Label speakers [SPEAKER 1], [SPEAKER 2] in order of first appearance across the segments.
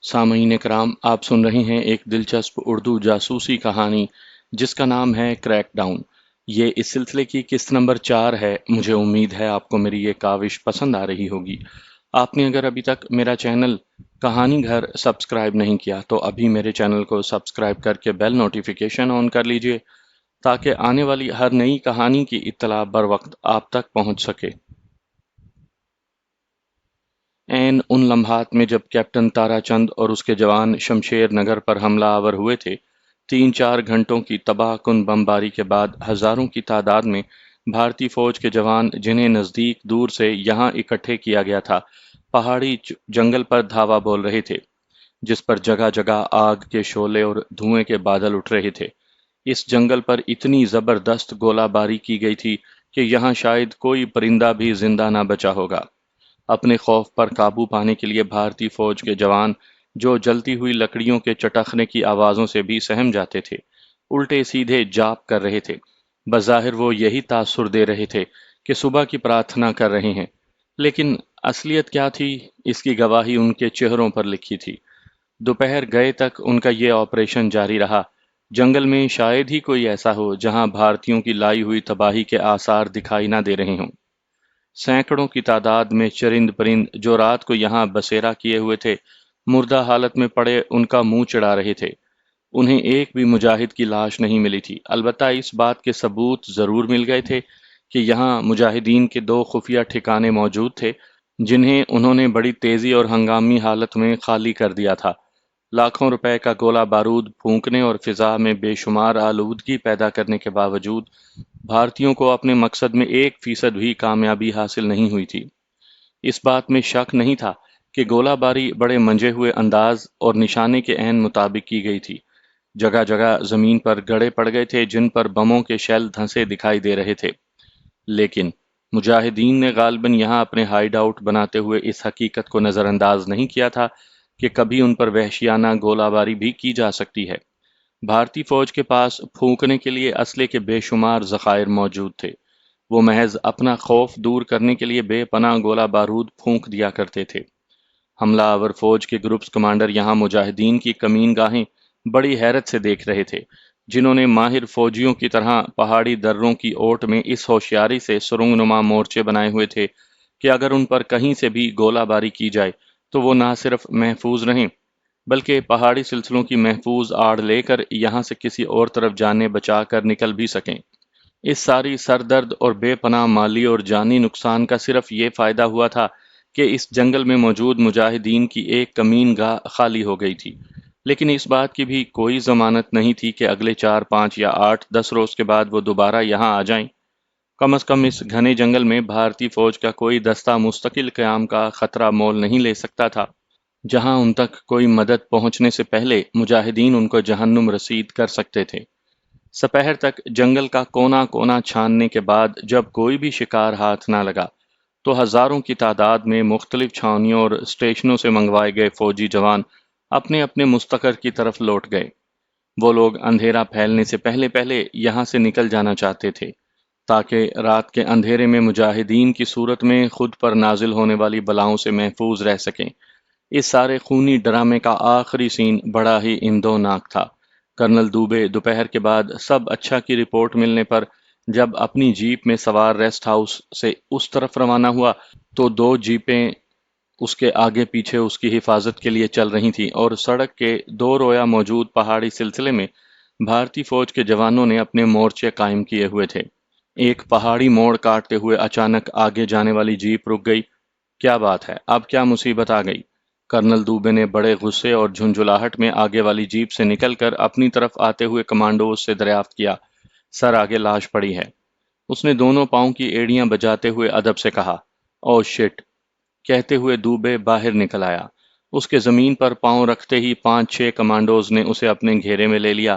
[SPEAKER 1] سامعین کرام، آپ سن رہے ہیں ایک دلچسپ اردو جاسوسی کہانی جس کا نام ہے کریک ڈاؤن۔ یہ اس سلسلے کی قسط نمبر 4 ہے۔ مجھے امید ہے آپ کو میری یہ کاوش پسند آ رہی ہوگی۔ آپ نے اگر ابھی تک میرا چینل کہانی گھر سبسکرائب نہیں کیا تو ابھی میرے چینل کو سبسکرائب کر کے بیل نوٹیفیکیشن آن کر لیجئے تاکہ آنے والی ہر نئی کہانی کی اطلاع بر وقت آپ تک پہنچ سکے۔ عین ان لمحات میں جب کیپٹن تارا چند اور اس کے جوان شمشیر نگر پر حملہ آور ہوئے تھے، 3-4 گھنٹوں کی تباہ کن بمباری کے بعد ہزاروں کی تعداد میں بھارتی فوج کے جوان، جنہیں نزدیک دور سے یہاں اکٹھے کیا گیا تھا، پہاڑی جنگل پر دھاوا بول رہے تھے، جس پر جگہ جگہ آگ کے شعلے اور دھوئیں کے بادل اٹھ رہے تھے۔ اس جنگل پر اتنی زبردست گولہ باری کی گئی تھی کہ یہاں شاید کوئی پرندہ بھی زندہ نہ بچا ہوگا۔ اپنے خوف پر قابو پانے کے لیے بھارتی فوج کے جوان، جو جلتی ہوئی لکڑیوں کے چٹخنے کی آوازوں سے بھی سہم جاتے تھے، الٹے سیدھے جاپ کر رہے تھے۔ بظاہر وہ یہی تاثر دے رہے تھے کہ صبح کی پرارتھنا کر رہے ہیں، لیکن اصلیت کیا تھی، اس کی گواہی ان کے چہروں پر لکھی تھی۔ دوپہر گئے تک ان کا یہ آپریشن جاری رہا۔ جنگل میں شاید ہی کوئی ایسا ہو جہاں بھارتیوں کی لائی ہوئی تباہی کے آثار دکھائی نہ دے رہے ہوں۔ سینکڑوں کی تعداد میں چرند پرند جو رات کو یہاں بسیرا کیے ہوئے تھے، مردہ حالت میں پڑے ان کا منہ چڑھا رہے تھے۔ انہیں ایک بھی مجاہد کی لاش نہیں ملی تھی، البتہ اس بات کے ثبوت ضرور مل گئے تھے کہ یہاں مجاہدین کے 2 خفیہ ٹھکانے موجود تھے، جنہیں انہوں نے بڑی تیزی اور ہنگامی حالت میں خالی کر دیا تھا۔ لاکھوں روپے کا گولہ بارود پھونکنے اور فضا میں بے شمار آلودگی پیدا کرنے کے باوجود بھارتیوں کو اپنے مقصد میں 1% بھی کامیابی حاصل نہیں ہوئی تھی۔ اس بات میں شک نہیں تھا کہ گولہ باری بڑے منجے ہوئے انداز اور نشانے کے عین مطابق کی گئی تھی۔ جگہ جگہ زمین پر گڑے پڑ گئے تھے جن پر بموں کے شیل دھنسے دکھائی دے رہے تھے، لیکن مجاہدین نے غالباً یہاں اپنے ہائیڈ آؤٹ بناتے ہوئے اس حقیقت کو نظر انداز نہیں کیا تھا کہ کبھی ان پر وحشیانہ گولہ باری بھی کی جا سکتی ہے۔ بھارتی فوج کے پاس پھونکنے کے لیے اسلحے کے بے شمار ذخائر موجود تھے۔ وہ محض اپنا خوف دور کرنے کے لیے بے پناہ گولہ بارود پھونک دیا کرتے تھے۔ حملہ آور فوج کے گروپس کمانڈر یہاں مجاہدین کی کمین گاہیں بڑی حیرت سے دیکھ رہے تھے، جنہوں نے ماہر فوجیوں کی طرح پہاڑی دروں کی اوٹ میں اس ہوشیاری سے سرنگ نما مورچے بنائے ہوئے تھے کہ اگر ان پر کہیں سے بھی گولہ باری کی جائے تو وہ نہ صرف محفوظ رہیں بلکہ پہاڑی سلسلوں کی محفوظ آڑ لے کر یہاں سے کسی اور طرف جانے بچا کر نکل بھی سکیں۔ اس ساری سردرد اور بے پناہ مالی اور جانی نقصان کا صرف یہ فائدہ ہوا تھا کہ اس جنگل میں موجود مجاہدین کی ایک کمین گاہ خالی ہو گئی تھی، لیکن اس بات کی بھی کوئی ضمانت نہیں تھی کہ اگلے 4-5 یا 8-10 روز کے بعد وہ دوبارہ یہاں آ جائیں۔ کم از کم اس گھنے جنگل میں بھارتی فوج کا کوئی دستہ مستقل قیام کا خطرہ مول نہیں لے سکتا تھا، جہاں ان تک کوئی مدد پہنچنے سے پہلے مجاہدین ان کو جہنم رسید کر سکتے تھے۔ سپہر تک جنگل کا کونا کونا چھاننے کے بعد جب کوئی بھی شکار ہاتھ نہ لگا تو ہزاروں کی تعداد میں مختلف چھاؤنیوں اور اسٹیشنوں سے منگوائے گئے فوجی جوان اپنے اپنے مستقر کی طرف لوٹ گئے۔ وہ لوگ اندھیرا پھیلنے سے پہلے پہلے یہاں سے نکل جانا چاہتے تھے تاکہ رات کے اندھیرے میں مجاہدین کی صورت میں خود پر نازل ہونے والی بلاؤں سے محفوظ رہ سکیں۔ اس سارے خونی ڈرامے کا آخری سین بڑا ہی اندوناک تھا۔ کرنل دوبے دوپہر کے بعد سب اچھا کی رپورٹ ملنے پر جب اپنی جیپ میں سوار ریسٹ ہاؤس سے اس طرف روانہ ہوا تو 2 جیپیں اس کے آگے پیچھے اس کی حفاظت کے لیے چل رہی تھیں اور سڑک کے 2 رویا موجود پہاڑی سلسلے میں بھارتی فوج کے جوانوں نے اپنے مورچے قائم کیے ہوئے تھے۔ ایک پہاڑی موڑ کاٹتے ہوئے اچانک آگے جانے والی جیپ رک گئی۔ کیا بات ہے، اب کیا مصیبت آ گئی؟ کرنل دوبے نے بڑے غصے اور جھنجھلاہٹ میں آگے والی جیپ سے نکل کر اپنی طرف آتے ہوئے کمانڈوز سے دریافت کیا۔ سر، آگے لاش پڑی ہے۔ اس نے دونوں پاؤں کی ایڑیاں بجاتے ہوئے ادب سے کہا۔ او شٹ! کہتے ہوئے دوبے باہر نکل آیا۔ اس کے زمین پر پاؤں رکھتے ہی 5-6 کمانڈوز نے اسے اپنے گھیرے میں لے لیا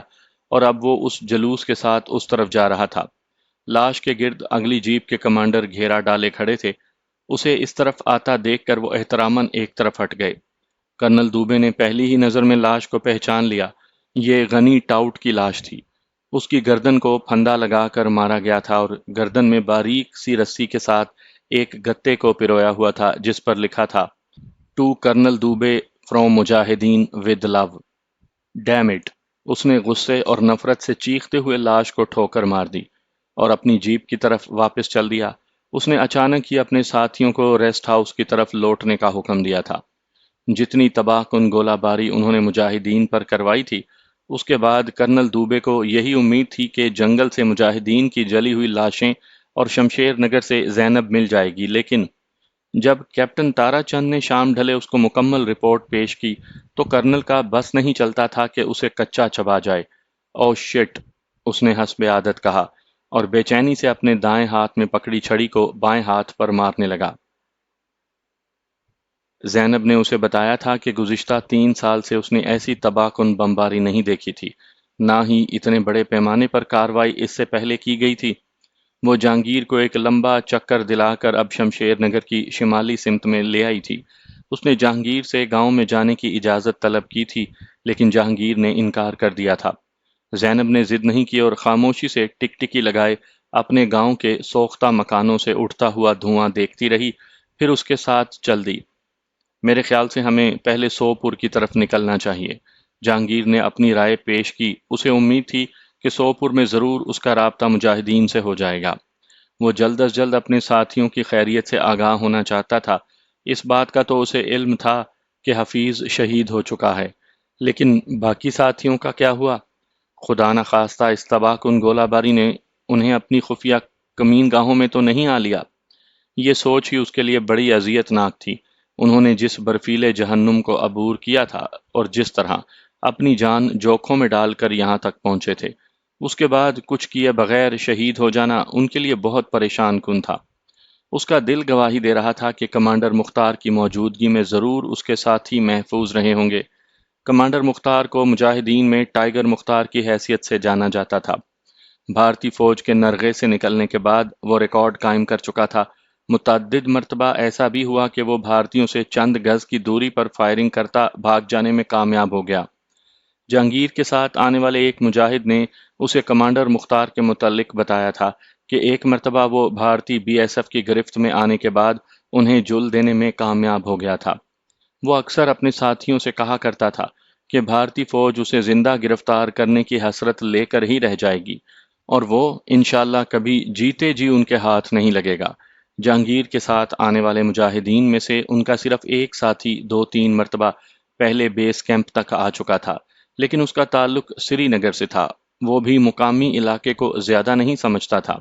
[SPEAKER 1] اور اب وہ اس جلوس کے ساتھ اس طرف جا رہا تھا۔ لاش کے گرد اگلی جیپ کے کمانڈر گھیرا ڈالے کھڑے تھے۔ اسے اس طرف آتا دیکھ کر وہ احتراماً ایک طرف ہٹ گئے۔ کرنل دوبے نے پہلی ہی نظر میں لاش کو پہچان لیا۔ یہ غنی ٹاؤٹ کی لاش تھی۔ اس کی گردن کو پھندا لگا کر مارا گیا تھا اور گردن میں باریک سی رسی کے ساتھ ایک گتے کو پرویا ہوا تھا جس پر لکھا تھا، ٹو کرنل دوبے فرام مجاہدین ود لو، ڈیم اٹ! اس نے غصے اور نفرت سے چیختے ہوئے لاش کو ٹھوکر مار دی اور اپنی جیپ کی طرف واپس چل دیا۔ اس نے اچانک ہی اپنے ساتھیوں کو ریسٹ ہاؤس کی طرف لوٹنے کا حکم دیا تھا۔ جتنی تباہ کن گولہ باری انہوں نے مجاہدین پر کروائی تھی، اس کے بعد کرنل دوبے کو یہی امید تھی کہ جنگل سے مجاہدین کی جلی ہوئی لاشیں اور شمشیر نگر سے زینب مل جائے گی، لیکن جب کیپٹن تارا چند نے شام ڈھلے اس کو مکمل رپورٹ پیش کی تو کرنل کا بس نہیں چلتا تھا کہ اسے کچا چبا جائے۔ او شٹ! اس نے حسب عادت کہا اور بے چینی سے اپنے دائیں ہاتھ میں پکڑی چھڑی کو بائیں ہاتھ پر مارنے لگا۔ زینب نے اسے بتایا تھا کہ گزشتہ 3 سال سے اس نے ایسی تباہ کن بمباری نہیں دیکھی تھی، نہ ہی اتنے بڑے پیمانے پر کارروائی اس سے پہلے کی گئی تھی۔ وہ جہانگیر کو ایک لمبا چکر دلا کر اب شمشیر نگر کی شمالی سمت میں لے آئی تھی۔ اس نے جہانگیر سے گاؤں میں جانے کی اجازت طلب کی تھی، لیکن جہانگیر نے انکار کر دیا تھا۔ زینب نے ضد نہیں کی اور خاموشی سے ٹکٹکی لگائے اپنے گاؤں کے سوختہ مکانوں سے اٹھتا ہوا دھواں دیکھتی رہی، پھر اس کے ساتھ چل دی۔ میرے خیال سے ہمیں پہلے سوپور کی طرف نکلنا چاہیے۔ جہانگیر نے اپنی رائے پیش کی۔ اسے امید تھی کہ سوپور میں ضرور اس کا رابطہ مجاہدین سے ہو جائے گا۔ وہ جلد از جلد اپنے ساتھیوں کی خیریت سے آگاہ ہونا چاہتا تھا۔ اس بات کا تو اسے علم تھا کہ حفیظ شہید ہو چکا ہے، لیکن باقی ساتھیوں کا کیا ہوا؟ خدا نخواستہ اس تباہ کن گولہ باری نے انہیں اپنی خفیہ کمین گاہوں میں تو نہیں آ لیا؟ یہ سوچ ہی اس کے لیے بڑی اذیت ناک تھی۔ انہوں نے جس برفیلے جہنم کو عبور کیا تھا اور جس طرح اپنی جان جوکھوں میں ڈال کر یہاں تک پہنچے تھے، اس کے بعد کچھ کیے بغیر شہید ہو جانا ان کے لیے بہت پریشان کن تھا۔ اس کا دل گواہی دے رہا تھا کہ کمانڈر مختار کی موجودگی میں ضرور اس کے ساتھی محفوظ رہے ہوں گے۔ کمانڈر مختار کو مجاہدین میں ٹائیگر مختار کی حیثیت سے جانا جاتا تھا۔ بھارتی فوج کے نرغے سے نکلنے کے بعد وہ ریکارڈ قائم کر چکا تھا۔ متعدد مرتبہ ایسا بھی ہوا کہ وہ بھارتیوں سے چند گز کی دوری پر فائرنگ کرتا بھاگ جانے میں کامیاب ہو گیا۔ جہانگیر کے ساتھ آنے والے ایک مجاہد نے اسے کمانڈر مختار کے متعلق بتایا تھا کہ ایک مرتبہ وہ بھارتی بی ایس ایف کی گرفت میں آنے کے بعد انہیں جل دینے میں کامیاب ہو گیا تھا۔ وہ اکثر اپنے ساتھیوں سے کہا کرتا تھا کہ بھارتی فوج اسے زندہ گرفتار کرنے کی حسرت لے کر ہی رہ جائے گی اور وہ انشاءاللہ کبھی جیتے جی ان کے ہاتھ نہیں لگے گا۔ جہانگیر کے ساتھ آنے والے مجاہدین میں سے ان کا صرف ایک ساتھی 2-3 مرتبہ پہلے بیس کیمپ تک آ چکا تھا، لیکن اس کا تعلق سری نگر سے تھا۔ وہ بھی مقامی علاقے کو زیادہ نہیں سمجھتا تھا۔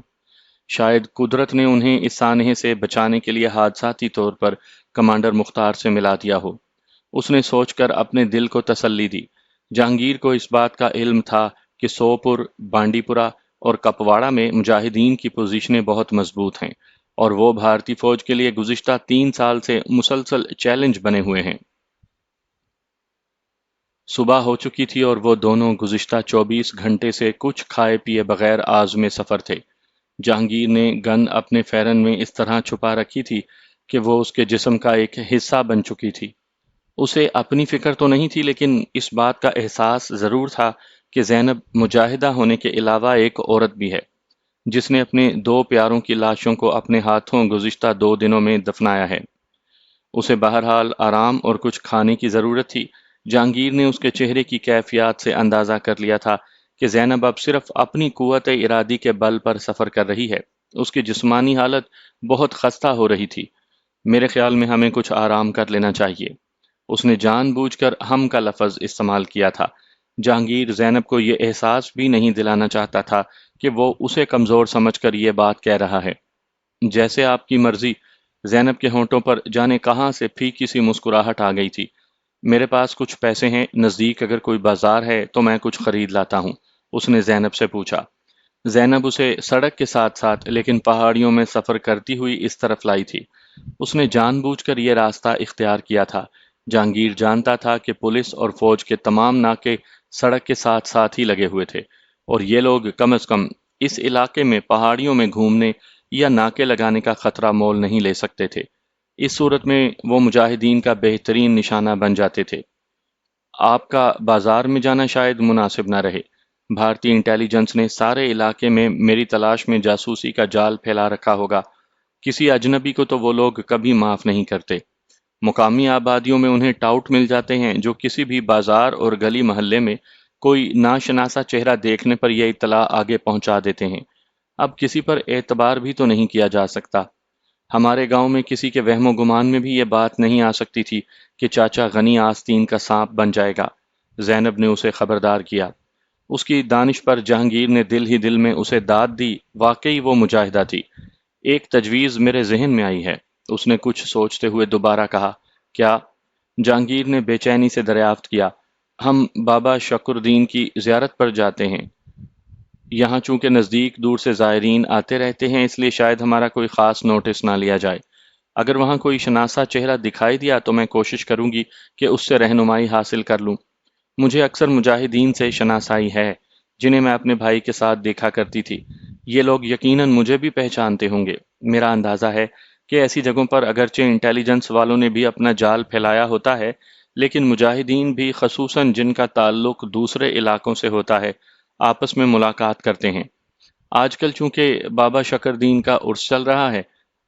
[SPEAKER 1] شاید قدرت نے انہیں اس سانحے سے بچانے کے لیے حادثاتی طور پر کمانڈر مختار سے ملا دیا ہو۔ اس نے سوچ کر اپنے دل کو تسلی دی۔ جہانگیر کو اس بات کا علم تھا کہ سوپور، بانڈی پورہ اور کپواڑہ میں مجاہدین کی پوزیشنیں بہت مضبوط ہیں اور وہ بھارتی فوج کے لیے گزشتہ 3 سال سے مسلسل چیلنج بنے ہوئے ہیں۔ صبح ہو چکی تھی اور وہ دونوں گزشتہ 24 گھنٹے سے کچھ کھائے پیے بغیر عازم سفر تھے۔ جہانگیر نے گن اپنے فیرن میں اس طرح چھپا رکھی تھی کہ وہ اس کے جسم کا ایک حصہ بن چکی تھی۔ اسے اپنی فکر تو نہیں تھی، لیکن اس بات کا احساس ضرور تھا کہ زینب مجاہدہ ہونے کے علاوہ ایک عورت بھی ہے، جس نے اپنے 2 پیاروں کی لاشوں کو اپنے ہاتھوں گزشتہ 2 دنوں میں دفنایا ہے۔ اسے بہرحال آرام اور کچھ کھانے کی ضرورت تھی۔ جہانگیر نے اس کے چہرے کی کیفیات سے اندازہ کر لیا تھا کہ زینب اب صرف اپنی قوت ارادی کے بل پر سفر کر رہی ہے۔ اس کی جسمانی حالت بہت خستہ ہو رہی تھی۔ میرے خیال میں ہمیں کچھ آرام کر لینا چاہیے۔ اس نے جان بوجھ کر ہم کا لفظ استعمال کیا تھا۔ جہانگیر زینب کو یہ احساس بھی نہیں دلانا چاہتا تھا کہ وہ اسے کمزور سمجھ کر یہ بات کہہ رہا ہے۔ جیسے آپ کی مرضی۔ زینب کے ہونٹوں پر جانے کہاں سے پھیکی سی مسکراہٹ آ گئی تھی۔ میرے پاس کچھ پیسے ہیں، نزدیک اگر کوئی بازار ہے تو میں کچھ خرید لاتا ہوں، اس نے زینب سے پوچھا۔ زینب اسے سڑک کے ساتھ ساتھ لیکن پہاڑیوں میں سفر کرتی ہوئی اس طرف لائی تھی۔ اس نے جان بوجھ کر یہ راستہ اختیار کیا تھا۔ جہانگیر جانتا تھا کہ پولیس اور فوج کے تمام ناکے سڑک کے ساتھ ساتھ ہی لگے ہوئے تھے اور یہ لوگ کم از کم اس علاقے میں پہاڑیوں میں گھومنے یا ناکے لگانے کا خطرہ مول نہیں لے سکتے تھے۔ اس صورت میں وہ مجاہدین کا بہترین نشانہ بن جاتے تھے۔ آپ کا بازار میں جانا شاید مناسب نہ رہے۔ بھارتی انٹیلی جنس نے سارے علاقے میں میری تلاش میں جاسوسی کا جال پھیلا رکھا ہوگا۔ کسی اجنبی کو تو وہ لوگ کبھی معاف نہیں کرتے۔ مقامی آبادیوں میں انہیں ٹاؤٹ مل جاتے ہیں جو کسی بھی بازار اور گلی محلے میں کوئی ناشناسا چہرہ دیکھنے پر یہ اطلاع آگے پہنچا دیتے ہیں۔ اب کسی پر اعتبار بھی تو نہیں کیا جا سکتا۔ ہمارے گاؤں میں کسی کے وہم و گمان میں بھی یہ بات نہیں آ سکتی تھی کہ چاچا غنی آستین کا سانپ بن جائے گا۔ زینب نے اسے خبردار کیا۔ اس کی دانش پر جہانگیر نے دل ہی دل میں اسے داد دی۔ واقعی وہ مجاہدہ تھی۔ ایک تجویز میرے ذہن میں آئی ہے۔ اس نے کچھ سوچتے ہوئے دوبارہ کہا۔ کیا؟ جہانگیر نے بے چینی سے دریافت کیا۔ ہم بابا شکر الدین کی زیارت پر جاتے ہیں۔ یہاں چونکہ نزدیک دور سے زائرین آتے رہتے ہیں، اس لیے شاید ہمارا کوئی خاص نوٹس نہ لیا جائے۔ اگر وہاں کوئی شناسا چہرہ دکھائی دیا تو میں کوشش کروں گی کہ اس سے رہنمائی حاصل کر لوں۔ مجھے اکثر مجاہدین سے شناسائی ہے جنہیں میں اپنے بھائی کے ساتھ دیکھا کرتی تھی۔ یہ لوگ یقیناً مجھے بھی پہچانتے ہوں گے۔ میرا اندازہ ہے کہ ایسی جگہوں پر اگرچہ انٹیلیجنس والوں نے بھی اپنا جال پھیلایا ہوتا ہے، لیکن مجاہدین بھی، خصوصاً جن کا تعلق دوسرے علاقوں سے ہوتا ہے، آپس میں ملاقات کرتے ہیں۔ آج کل چونکہ بابا شکر دین کا عرس چل رہا ہے،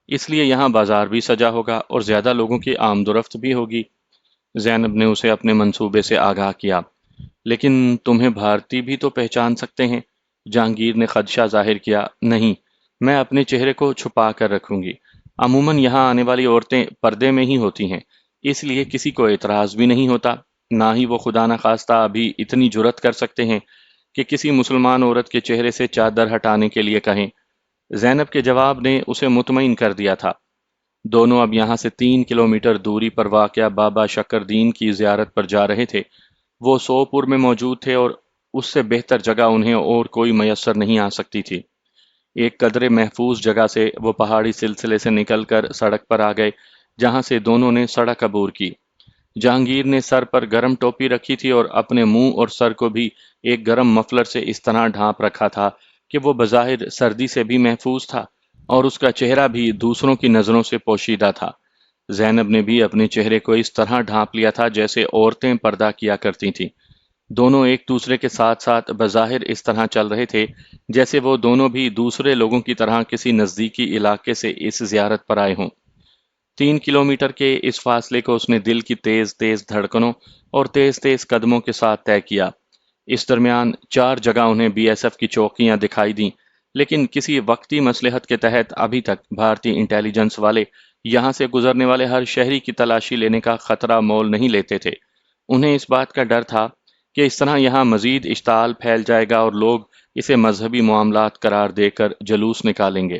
[SPEAKER 1] اس لیے یہاں بازار بھی سجا ہوگا اور زیادہ لوگوں کی آمد و رفت بھی ہوگی۔ زینب نے اسے اپنے منصوبے سے آگاہ کیا۔ لیکن تمہیں بھارتی بھی تو پہچان سکتے ہیں۔ جہانگیر نے خدشہ ظاہر کیا۔ نہیں، میں اپنے چہرے کو چھپا کر رکھوں گی۔ عموماً یہاں آنے والی عورتیں پردے میں ہی ہوتی ہیں، اس لیے کسی کو اعتراض بھی نہیں ہوتا۔ نہ ہی وہ خدا نخواستہ ابھی اتنی جرأت کر سکتے ہیں کہ کسی مسلمان عورت کے چہرے سے چادر ہٹانے کے لیے کہیں۔ زینب کے جواب نے اسے مطمئن کر دیا تھا۔ دونوں اب یہاں سے 3 کلومیٹر دوری پر واقع بابا شکر دین کی زیارت پر جا رہے تھے۔ وہ سوپور میں موجود تھے اور اس سے بہتر جگہ انہیں اور کوئی میسر نہیں آ سکتی تھی۔ ایک قدرے محفوظ جگہ سے وہ پہاڑی سلسلے سے نکل کر سڑک پر آ گئے، جہاں سے دونوں نے سڑک عبور کی۔ جہانگیر نے سر پر گرم ٹوپی رکھی تھی اور اپنے منہ اور سر کو بھی ایک گرم مفلر سے اس طرح ڈھانپ رکھا تھا کہ وہ بظاہر سردی سے بھی محفوظ تھا اور اس کا چہرہ بھی دوسروں کی نظروں سے پوشیدہ تھا۔ زینب نے بھی اپنے چہرے کو اس طرح ڈھانپ لیا تھا جیسے عورتیں پردہ کیا کرتی تھیں۔ دونوں ایک دوسرے کے ساتھ ساتھ بظاہر اس طرح چل رہے تھے جیسے وہ دونوں بھی دوسرے لوگوں کی طرح کسی نزدیکی علاقے سے اس زیارت پر آئے ہوں۔ 3 کلومیٹر کے اس فاصلے کو اس نے دل کی تیز تیز دھڑکنوں اور تیز تیز قدموں کے ساتھ طے کیا۔ اس درمیان 4 جگہ انہیں بی ایس ایف کی چوکیاں دکھائی دیں، لیکن کسی وقتی مصلحت کے تحت ابھی تک بھارتی انٹیلیجنس والے یہاں سے گزرنے والے ہر شہری کی تلاشی لینے کا خطرہ مول نہیں لیتے تھے۔ انہیں اس بات کا ڈر تھا کہ اس طرح یہاں مزید اشتعال پھیل جائے گا اور لوگ اسے مذہبی معاملات قرار دے کر جلوس نکالیں گے۔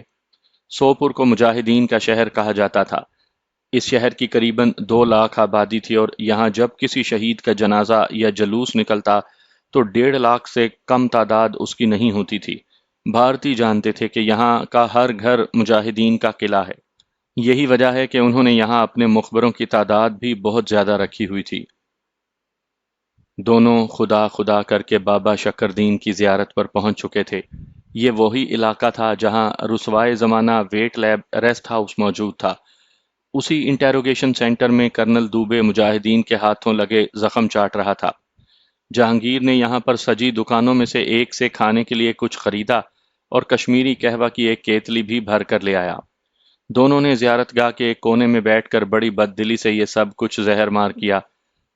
[SPEAKER 1] سوپور کو مجاہدین کا شہر کہا جاتا تھا۔ اس شہر کی قریباً 2 لاکھ آبادی تھی اور یہاں جب کسی شہید کا جنازہ یا جلوس نکلتا تو 1.5 لاکھ سے کم تعداد اس کی نہیں ہوتی تھی۔ بھارتی جانتے تھے کہ یہاں کا ہر گھر مجاہدین کا قلعہ ہے۔ یہی وجہ ہے کہ انہوں نے یہاں اپنے مخبروں کی تعداد بھی بہت زیادہ رکھی ہوئی تھی۔ دونوں خدا خدا کر کے بابا شکر دین کی زیارت پر پہنچ چکے تھے۔ یہ وہی علاقہ تھا جہاں رسوائے زمانہ ویٹ لیب ریسٹ ہاؤس موجود تھا۔ اسی انٹیروگیشن سینٹر میں کرنل دوبے مجاہدین کے ہاتھوں لگے زخم چاٹ رہا تھا۔ جہانگیر نے یہاں پر سجی دکانوں میں سے ایک سے کھانے کے لیے کچھ خریدا اور کشمیری قہوہ کی ایک کیتلی بھی بھر کر لے آیا۔ دونوں نے زیارت گاہ کے ایک کونے میں بیٹھ کر بڑی بددلی سے یہ سب کچھ زہر مار کیا۔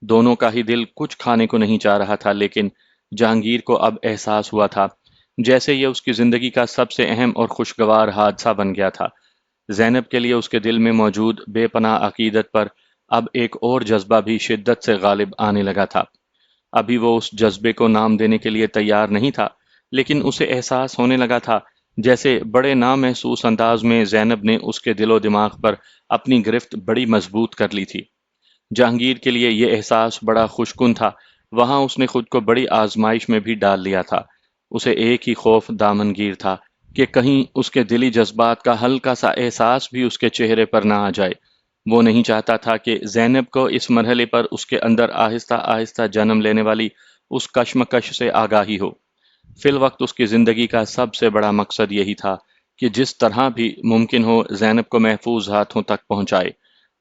[SPEAKER 1] دونوں کا ہی دل کچھ کھانے کو نہیں چاہ رہا تھا، لیکن جہانگیر کو اب احساس ہوا تھا جیسے یہ اس کی زندگی کا سب سے اہم اور خوشگوار حادثہ بن گیا تھا۔ زینب کے لیے اس کے دل میں موجود بے پناہ عقیدت پر اب ایک اور جذبہ بھی شدت سے غالب آنے لگا تھا۔ ابھی وہ اس جذبے کو نام دینے کے لیے تیار نہیں تھا، لیکن اسے احساس ہونے لگا تھا جیسے بڑے نامحسوس انداز میں زینب نے اس کے دل و دماغ پر اپنی گرفت بڑی مضبوط کر لی تھی۔ جہانگیر کے لیے یہ احساس بڑا خوشکن تھا۔ وہاں اس نے خود کو بڑی آزمائش میں بھی ڈال لیا تھا۔ اسے ایک ہی خوف دامنگیر تھا کہ کہیں اس کے دلی جذبات کا ہلکا سا احساس بھی اس کے چہرے پر نہ آ جائے۔ وہ نہیں چاہتا تھا کہ زینب کو اس مرحلے پر اس کے اندر آہستہ آہستہ جنم لینے والی اس کشمکش سے آگاہی ہو۔ فی الوقت اس کی زندگی کا سب سے بڑا مقصد یہی تھا کہ جس طرح بھی ممکن ہو زینب کو محفوظ ہاتھوں تک پہنچائے۔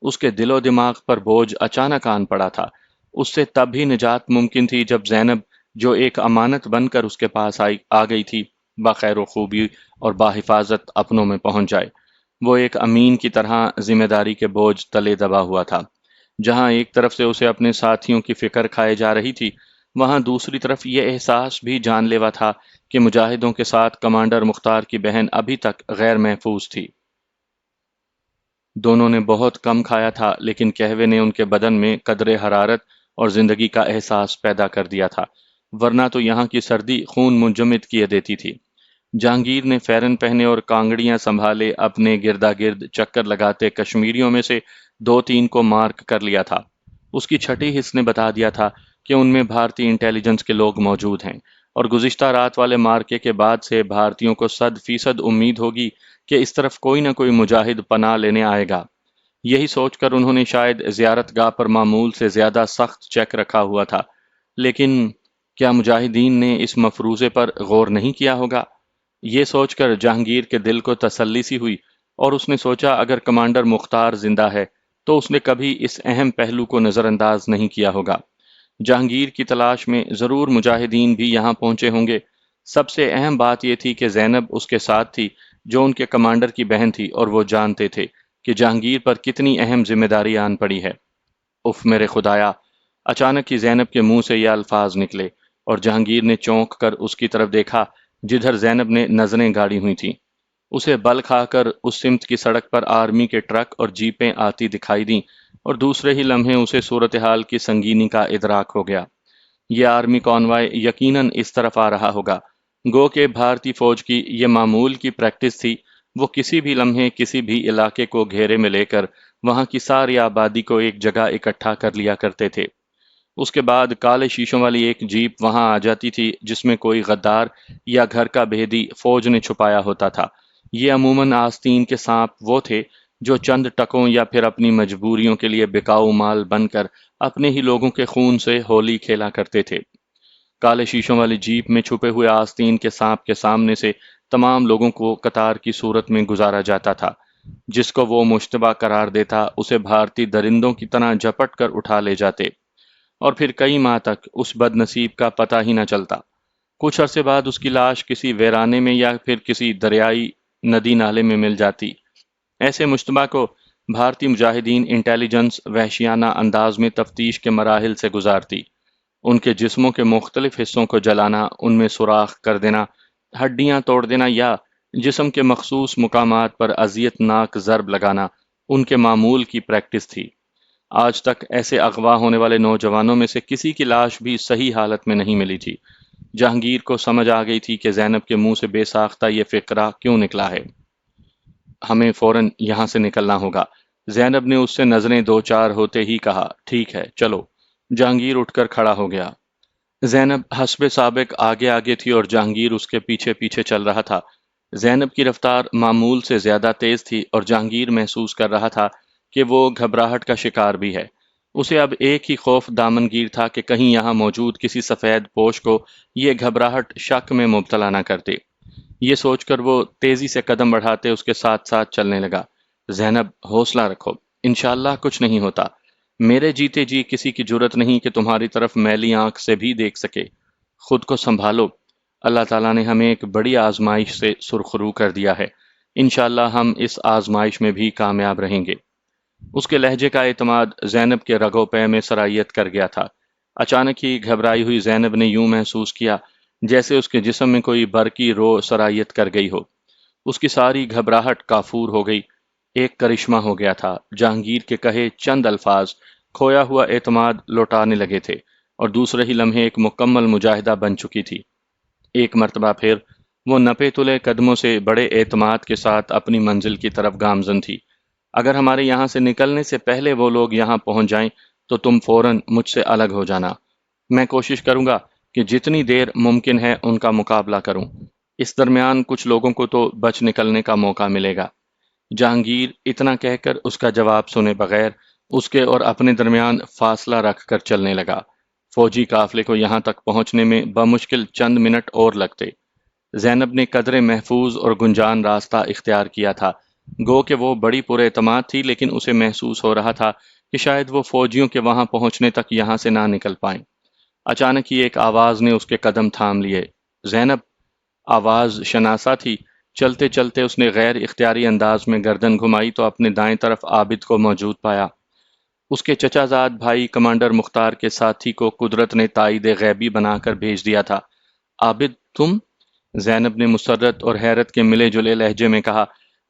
[SPEAKER 1] اس کے دل و دماغ پر بوجھ اچانک آن پڑا تھا۔ اس سے تب ہی نجات ممکن تھی جب زینب، جو ایک امانت بن کر اس کے پاس آ گئی تھی، بخیر و خوبی اور باحفاظت اپنوں میں پہنچ جائے۔ وہ ایک امین کی طرح ذمہ داری کے بوجھ تلے دبا ہوا تھا۔ جہاں ایک طرف سے اسے اپنے ساتھیوں کی فکر کھائے جا رہی تھی، وہاں دوسری طرف یہ احساس بھی جان لیوا تھا کہ مجاہدوں کے ساتھ کمانڈر مختار کی بہن ابھی تک غیر محفوظ تھی۔ دونوں نے بہت کم کھایا تھا، لیکن قہوے نے ان کے بدن میں قدرے حرارت اور زندگی کا احساس پیدا کر دیا تھا، ورنہ تو یہاں کی سردی خون منجمد کیے دیتی تھی۔ جہانگیر نے فیرن پہنے اور کانگڑیاں سنبھالے اپنے گردا گرد چکر لگاتے کشمیریوں میں سے دو تین کو مارک کر لیا تھا۔ اس کی چھٹی حس نے بتا دیا تھا کہ ان میں بھارتی انٹیلیجنس کے لوگ موجود ہیں، اور گزشتہ رات والے مارکے کے بعد سے بھارتیوں کو 100% امید ہوگی کہ اس طرف کوئی نہ کوئی مجاہد پناہ لینے آئے گا۔ یہی سوچ کر انہوں نے شاید زیارت گاہ پر معمول سے زیادہ سخت چیک رکھا ہوا تھا، لیکن کیا مجاہدین نے اس مفروضے پر غور نہیں کیا ہوگا؟ یہ سوچ کر جہانگیر کے دل کو تسلی سی ہوئی، اور اس نے سوچا اگر کمانڈر مختار زندہ ہے تو اس نے کبھی اس اہم پہلو کو نظر انداز نہیں کیا ہوگا۔ جہانگیر کی تلاش میں ضرور مجاہدین بھی یہاں پہنچے ہوں گے۔ سب سے اہم بات یہ تھی کہ زینب اس کے ساتھ تھی، جو ان کے کمانڈر کی بہن تھی، اور وہ جانتے تھے کہ جہانگیر پر کتنی اہم ذمہ داری آن پڑی ہے۔ اف میرے خدایا! اچانک ہی زینب کے منہ سے یہ الفاظ نکلے، اور جہانگیر نے چونک کر اس کی طرف دیکھا جدھر زینب نے نظریں گاڑی ہوئی تھیں۔ اسے بل کھا کر اس سمت کی سڑک پر آرمی کے ٹرک اور جیپیں آتی دکھائی دیں، اور دوسرے ہی لمحے اسے صورتحال کی سنگینی کا ادراک ہو گیا۔ یہ آرمی کانوائے یقیناً اس طرف آ رہا ہوگا۔ گو کہ بھارتی فوج کی یہ معمول کی پریکٹس تھی، وہ کسی بھی لمحے کسی بھی علاقے کو گھیرے میں لے کر وہاں کی ساری آبادی کو ایک جگہ اکٹھا کر لیا کرتے تھے۔ اس کے بعد کالے شیشوں والی ایک جیپ وہاں آ جاتی تھی جس میں کوئی غدار یا گھر کا بھیدی فوج نے چھپایا ہوتا تھا۔ یہ عموماً آستین کے سانپ وہ تھے جو چند ٹکوں یا پھر اپنی مجبوریوں کے لیے بکاؤ مال بن کر اپنے ہی لوگوں کے خون سے ہولی کھیلا کرتے تھے۔ کالے شیشوں والی جیپ میں چھپے ہوئے آستین کے سانپ کے سامنے سے تمام لوگوں کو قطار کی صورت میں گزارا جاتا تھا۔ جس کو وہ مشتبہ قرار دیتا اسے بھارتی درندوں کی طرح جھپٹ کر اٹھا لے جاتے، اور پھر کئی ماہ تک اس بد نصیب کا پتہ ہی نہ چلتا۔ کچھ عرصے بعد اس کی لاش کسی ویرانے میں یا پھر کسی دریائی ندی نالے میں مل جاتی۔ ایسے مشتبہ کو بھارتی مجاہدین انٹیلیجنس وحشیانہ انداز میں تفتیش کے مراحل سے گزارتی۔ ان کے جسموں کے مختلف حصوں کو جلانا، ان میں سوراخ کر دینا، ہڈیاں توڑ دینا یا جسم کے مخصوص مقامات پر اذیت ناک ضرب لگانا ان کے معمول کی پریکٹس تھی۔ آج تک ایسے اغوا ہونے والے نوجوانوں میں سے کسی کی لاش بھی صحیح حالت میں نہیں ملی تھی۔ جہانگیر کو سمجھ آ گئی تھی کہ زینب کے منہ سے بے ساختہ یہ فقرہ کیوں نکلا ہے۔ ہمیں فوراً یہاں سے نکلنا ہوگا۔ زینب نے اس سے نظریں دو چار ہوتے ہی کہا، ٹھیک ہے چلو۔ جہانگیر اٹھ کر کھڑا ہو گیا۔ زینب حسب سابق آگے آگے تھی اور جہانگیر اس کے پیچھے پیچھے چل رہا تھا۔ زینب کی رفتار معمول سے زیادہ تیز تھی اور جہانگیر محسوس کر رہا تھا کہ وہ گھبراہٹ کا شکار بھی ہے۔ اسے اب ایک ہی خوف دامنگیر تھا کہ کہیں یہاں موجود کسی سفید پوش کو یہ گھبراہٹ شک میں مبتلا نہ کر دے۔ یہ سوچ کر وہ تیزی سے قدم بڑھاتے اس کے ساتھ ساتھ چلنے لگا۔ زینب حوصلہ رکھو، انشاءاللہ کچھ نہیں ہوتا۔ میرے جیتے جی کسی کی جرت نہیں کہ تمہاری طرف میلی آنکھ سے بھی دیکھ سکے۔ خود کو سنبھالو، اللہ تعالیٰ نے ہمیں ایک بڑی آزمائش سے سرخرو کر دیا ہے، انشاءاللہ ہم اس آزمائش میں بھی کامیاب رہیں گے۔ اس کے لہجے کا اعتماد زینب کے رگو پے میں سرائیت کر گیا تھا۔ اچانک ہی گھبرائی ہوئی زینب نے یوں محسوس کیا جیسے اس کے جسم میں کوئی برقی رو سرائیت کر گئی ہو۔ اس کی ساری گھبراہٹ کافور ہو گئی۔ ایک کرشمہ ہو گیا تھا۔ جہانگیر کے کہے چند الفاظ کھویا ہوا اعتماد لوٹانے لگے تھے، اور دوسرے ہی لمحے ایک مکمل مجاہدہ بن چکی تھی۔ ایک مرتبہ پھر وہ نپے تلے قدموں سے بڑے اعتماد کے ساتھ اپنی منزل کی طرف گامزن تھی۔ اگر ہمارے یہاں سے نکلنے سے پہلے وہ لوگ یہاں پہنچ جائیں تو تم فوراً مجھ سے الگ ہو جانا۔ میں کوشش کروں گا کہ جتنی دیر ممکن ہے ان کا مقابلہ کروں۔ اس درمیان کچھ لوگوں کو تو بچ نکلنے کا موقع ملے گا۔ جہانگیر اتنا کہہ کر اس کا جواب سنے بغیر اس کے اور اپنے درمیان فاصلہ رکھ کر چلنے لگا۔ فوجی قافلے کو یہاں تک پہنچنے میں بمشکل چند منٹ اور لگتے۔ زینب نے قدرے محفوظ اور گنجان راستہ اختیار کیا تھا۔ گو کہ وہ بڑی پر اعتماد تھی، لیکن اسے محسوس ہو رہا تھا کہ شاید وہ فوجیوں کے وہاں پہنچنے تک یہاں سے نہ نکل پائیں۔ اچانک ہی ایک آواز نے اس کے قدم تھام لیے۔ زینب! آواز شناسا تھی۔ چلتے چلتے اس نے غیر اختیاری انداز میں گردن گھمائی تو اپنے دائیں طرف عابد کو موجود پایا۔ اس کے چچا زاد بھائی کمانڈر مختار کے ساتھی کو قدرت نے تائید غیبی بنا کر بھیج دیا تھا۔ عابد تم؟ زینب نے مسرت اور حیرت کے ملے جلے لہجے میں کہا۔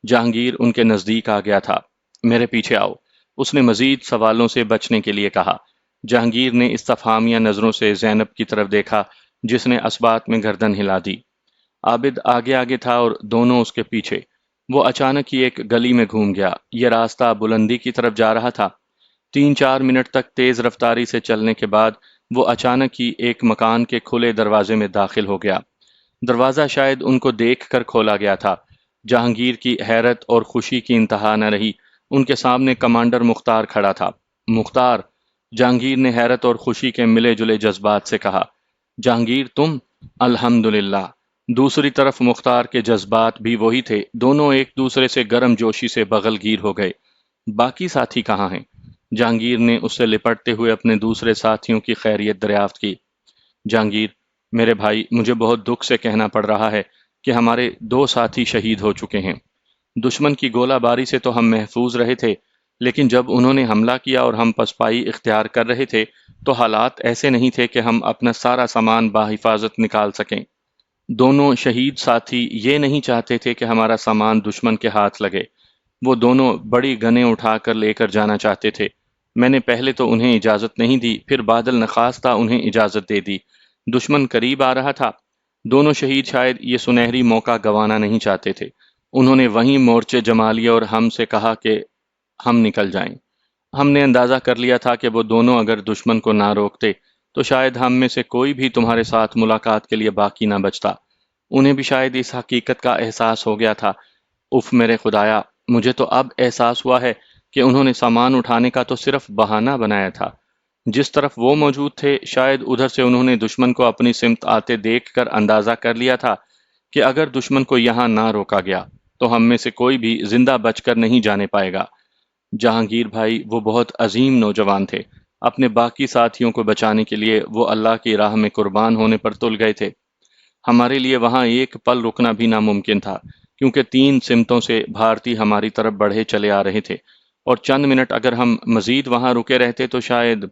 [SPEAKER 1] جہانگیر ان کے نزدیک آ گیا تھا۔ میرے پیچھے آؤ، اس نے مزید سوالوں سے بچنے کے لیے کہا۔ جہانگیر نے استفہامیہ نظروں سے زینب کی طرف دیکھا جس نے اسبات میں گردن ہلا دی۔ عابد آگے آگے تھا اور دونوں اس کے پیچھے۔ وہ اچانک ہی ایک گلی میں گھوم گیا۔ یہ راستہ بلندی کی طرف جا رہا تھا۔ 3-4 منٹ تک تیز رفتاری سے چلنے کے بعد وہ اچانک ہی ایک مکان کے کھلے دروازے میں داخل ہو گیا۔ دروازہ شاید ان کو دیکھ کر کھولا گیا تھا۔ جہانگیر کی حیرت اور خوشی کی انتہا نہ رہی۔ ان کے سامنے کمانڈر مختار کھڑا تھا۔ مختار؟ جہانگیر نے حیرت اور خوشی کے ملے جلے جذبات سے کہا۔ جہانگیر تم؟ الحمدللہ۔ دوسری طرف مختار کے جذبات بھی وہی تھے۔ دونوں ایک دوسرے سے گرم جوشی سے بغل گیر ہو گئے۔ باقی ساتھی کہاں ہیں؟ جہانگیر نے اس سے لپٹتے ہوئے اپنے دوسرے ساتھیوں کی خیریت دریافت کی۔ جہانگیر، میرے بھائی، مجھے بہت دکھ سے کہنا پڑ رہا ہے کہ ہمارے 2 ساتھی شہید ہو چکے ہیں۔ دشمن کی گولہ باری سے تو ہم محفوظ رہے تھے، لیکن جب انہوں نے حملہ کیا اور ہم پسپائی اختیار کر رہے تھے تو حالات ایسے نہیں تھے کہ ہم اپنا سارا سامان بحفاظت نکال سکیں۔ دونوں شہید ساتھی یہ نہیں چاہتے تھے کہ ہمارا سامان دشمن کے ہاتھ لگے۔ وہ دونوں بڑی گنیں اٹھا کر لے کر جانا چاہتے تھے۔ میں نے پہلے تو انہیں اجازت نہیں دی، پھر بادل نخواستہ انہیں اجازت دے دی۔ دشمن قریب آ رہا تھا۔ دونوں شہید شاید یہ سنہری موقع گنوانا نہیں چاہتے تھے۔ انہوں نے وہیں مورچے جما لیے اور ہم سے کہا کہ ہم نکل جائیں۔ ہم نے اندازہ کر لیا تھا کہ وہ دونوں اگر دشمن کو نہ روکتے تو شاید ہم میں سے کوئی بھی تمہارے ساتھ ملاقات کے لیے باقی نہ بچتا۔ انہیں بھی شاید اس حقیقت کا احساس ہو گیا تھا۔ اف میرے خدایا، مجھے تو اب احساس ہوا ہے کہ انہوں نے سامان اٹھانے کا تو صرف بہانہ بنایا تھا۔ جس طرف وہ موجود تھے شاید ادھر سے انہوں نے دشمن کو اپنی سمت آتے دیکھ کر اندازہ کر لیا تھا کہ اگر دشمن کو یہاں نہ روکا گیا تو ہم میں سے کوئی بھی زندہ بچ کر نہیں جانے پائے گا۔ جہانگیر بھائی وہ بہت عظیم نوجوان تھے۔ اپنے باقی ساتھیوں کو بچانے کے لیے وہ اللہ کی راہ میں قربان ہونے پر تل گئے تھے۔ ہمارے لیے وہاں ایک پل رکنا بھی ناممکن تھا، کیونکہ 3 سمتوں سے بھارتی ہماری طرف بڑھے چلے آ رہے تھے، اور چند منٹ اگر ہم مزید وہاں رکے رہتے تو شاید…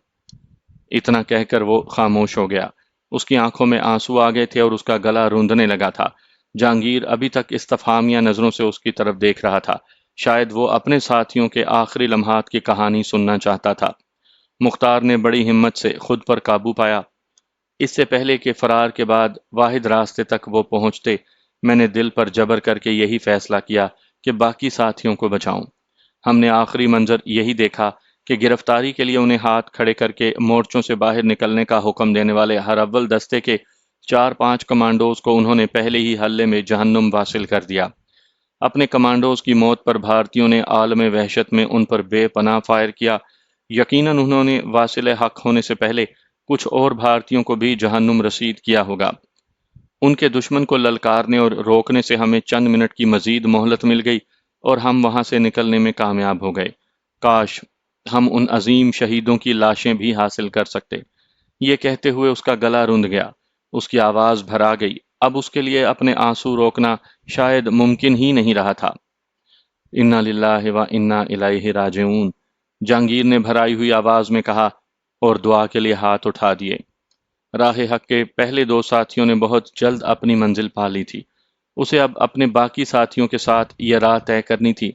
[SPEAKER 1] اتنا کہہ کر وہ خاموش ہو گیا۔ اس کی آنکھوں میں آنسو آ گئے تھے اور اس کا گلا روندنے لگا تھا۔ جہانگیر ابھی تک استفہامیہ نظروں سے اس کی طرف دیکھ رہا تھا۔ شاید وہ اپنے ساتھیوں کے آخری لمحات کی کہانی سننا چاہتا تھا۔ مختار نے بڑی ہمت سے خود پر قابو پایا۔ اس سے پہلے کہ فرار کے بعد واحد راستے تک وہ پہنچتے، میں نے دل پر جبر کر کے یہی فیصلہ کیا کہ باقی ساتھیوں کو بچاؤں۔ ہم نے آخری منظر یہی دیکھا کہ گرفتاری کے لیے انہیں ہاتھ کھڑے کر کے مورچوں سے باہر نکلنے کا حکم دینے والے ہر اول دستے کے 4-5 کمانڈوز کو انہوں نے پہلے ہی حلے میں جہنم واصل کر دیا۔ اپنے کمانڈوز کی موت پر بھارتیوں نے عالم وحشت میں ان پر بے پناہ فائر کیا۔ یقیناً انہوں نے واصل حق ہونے سے پہلے کچھ اور بھارتیوں کو بھی جہنم رسید کیا ہوگا۔ ان کے دشمن کو للکارنے اور روکنے سے ہمیں چند منٹ کی مزید مہلت مل گئی اور ہم وہاں سے نکلنے میں کامیاب ہو گئے۔ کاش ہم ان عظیم شہیدوں کی لاشیں بھی حاصل کر سکتے۔ یہ کہتے ہوئے اس کا گلا رند گیا، اس کی آواز بھرا گئی۔ اب اس کے لیے اپنے آنسو روکنا شاید ممکن ہی نہیں رہا تھا۔ انا للہ و انا الیہ راجعون، جہانگیر نے بھرائی ہوئی آواز میں کہا اور دعا کے لیے ہاتھ اٹھا دیے۔ راہ حق کے پہلے 2 ساتھیوں نے بہت جلد اپنی منزل پا لی تھی۔ اسے اب اپنے باقی ساتھیوں کے ساتھ یہ راہ طے کرنی تھی۔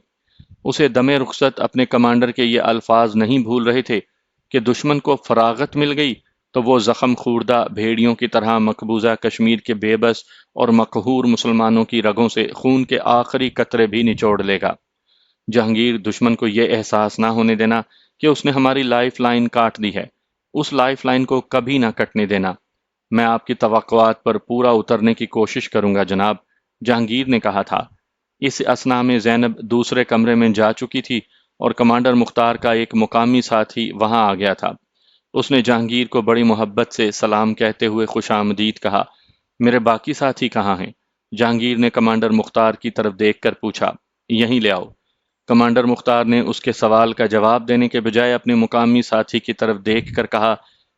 [SPEAKER 1] اسے دم رخصت اپنے کمانڈر کے یہ الفاظ نہیں بھول رہے تھے کہ دشمن کو فراغت مل گئی تو وہ زخم خوردہ بھیڑیوں کی طرح مقبوضہ کشمیر کے بے بس اور مقہور مسلمانوں کی رگوں سے خون کے آخری قطرے بھی نچوڑ لے گا۔ جہانگیر، دشمن کو یہ احساس نہ ہونے دینا کہ اس نے ہماری لائف لائن کاٹ دی ہے۔ اس لائف لائن کو کبھی نہ کٹنے دینا۔ میں آپ کی توقعات پر پورا اترنے کی کوشش کروں گا جناب، جہانگیر نے کہا تھا۔ اس اثنا میں زینب دوسرے کمرے میں جا چکی تھی اور کمانڈر مختار کا ایک مقامی ساتھی وہاں آ گیا تھا۔ اس نے جہانگیر کو بڑی محبت سے سلام کہتے ہوئے خوش آمدید کہا۔ میرے باقی ساتھی کہاں ہیں؟ جہانگیر نے کمانڈر مختار کی طرف دیکھ کر پوچھا۔ یہیں لے آؤ۔ کمانڈر مختار نے اس کے سوال کا جواب دینے کے بجائے اپنے مقامی ساتھی کی طرف دیکھ کر کہا،